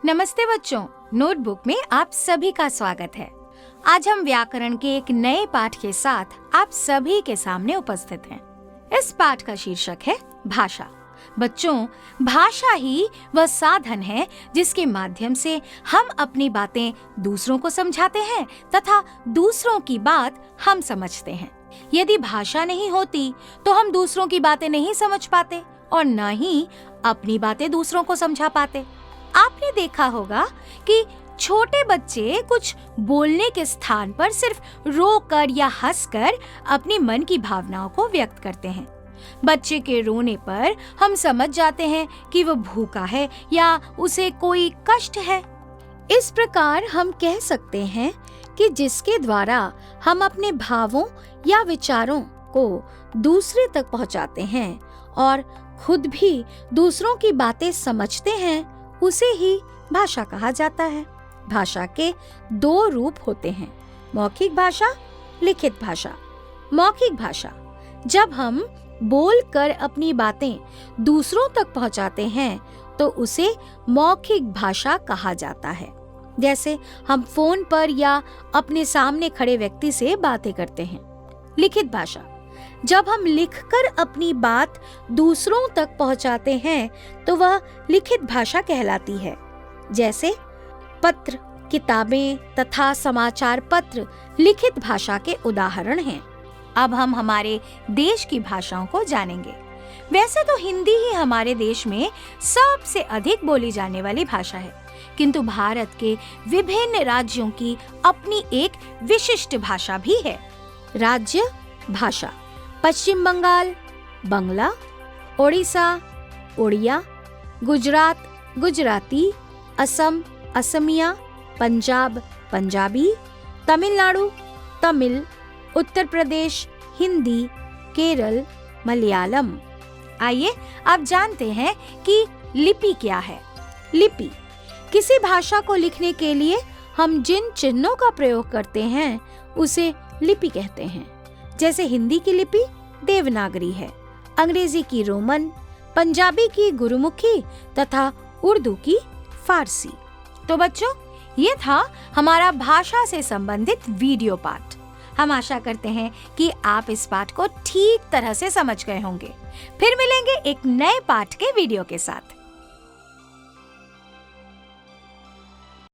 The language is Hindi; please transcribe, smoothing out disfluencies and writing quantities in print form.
नमस्ते बच्चों, नोटबुक में आप सभी का स्वागत है। आज हम व्याकरण के एक नए पाठ के साथ आप सभी के सामने उपस्थित हैं। इस पाठ का शीर्षक है भाषा। बच्चों, भाषा ही वह साधन है जिसके माध्यम से हम अपनी बातें दूसरों को समझाते हैं तथा दूसरों की बात हम समझते हैं। यदि भाषा नहीं होती तो हम दूसरों की बातें नहीं समझ पाते और न ही अपनी बातें दूसरों को समझा पाते। आपने देखा होगा कि छोटे बच्चे कुछ बोलने के स्थान पर सिर्फ रोकर या हंसकर अपने मन की भावनाओं को व्यक्त करते हैं। बच्चे के रोने पर हम समझ जाते हैं कि वह भूखा है या उसे कोई कष्ट है। इस प्रकार हम कह सकते हैं कि जिसके द्वारा हम अपने भावों या विचारों को दूसरे तक पहुंचाते हैं और खुद भी दूसरों की बातें समझते हैं, उसे ही भाषा कहा जाता है। भाषा के दो रूप होते हैं, मौखिक भाषा, लिखित भाषा। मौखिक भाषा जब हम बोलकर अपनी बातें दूसरों तक पहुंचाते हैं तो उसे मौखिक भाषा कहा जाता है। जैसे हम फोन पर या अपने सामने खड़े व्यक्ति से बातें करते हैं। लिखित भाषा जब हम लिखकर अपनी बात दूसरों तक पहुंचाते हैं तो वह लिखित भाषा कहलाती है। जैसे पत्र, किताबें तथा समाचार पत्र लिखित भाषा के उदाहरण हैं। अब हम हमारे देश की भाषाओं को जानेंगे। वैसे तो हिंदी ही हमारे देश में सबसे अधिक बोली जाने वाली भाषा है, किंतु भारत के विभिन्न राज्यों की अपनी एक विशिष्ट भाषा भी है। राज्य भाषा पश्चिम बंगाल बंगला, ओडिशा ओडिया, गुजरात गुजराती, असम असमिया, पंजाब पंजाबी, तमिलनाडु तमिल, उत्तर प्रदेश हिंदी, केरल मलयालम। आइए आप जानते हैं कि लिपि क्या है। लिपि किसी भाषा को लिखने के लिए हम जिन चिन्हों का प्रयोग करते हैं उसे लिपि कहते हैं। जैसे हिंदी की लिपि देवनागरी है, अंग्रेजी की रोमन, पंजाबी की गुरुमुखी तथा उर्दू की फारसी। तो बच्चों, ये था हमारा भाषा से संबंधित वीडियो पाठ। हम आशा करते हैं कि आप इस पाठ को ठीक तरह से समझ गए होंगे। फिर मिलेंगे एक नए पाठ के वीडियो के साथ।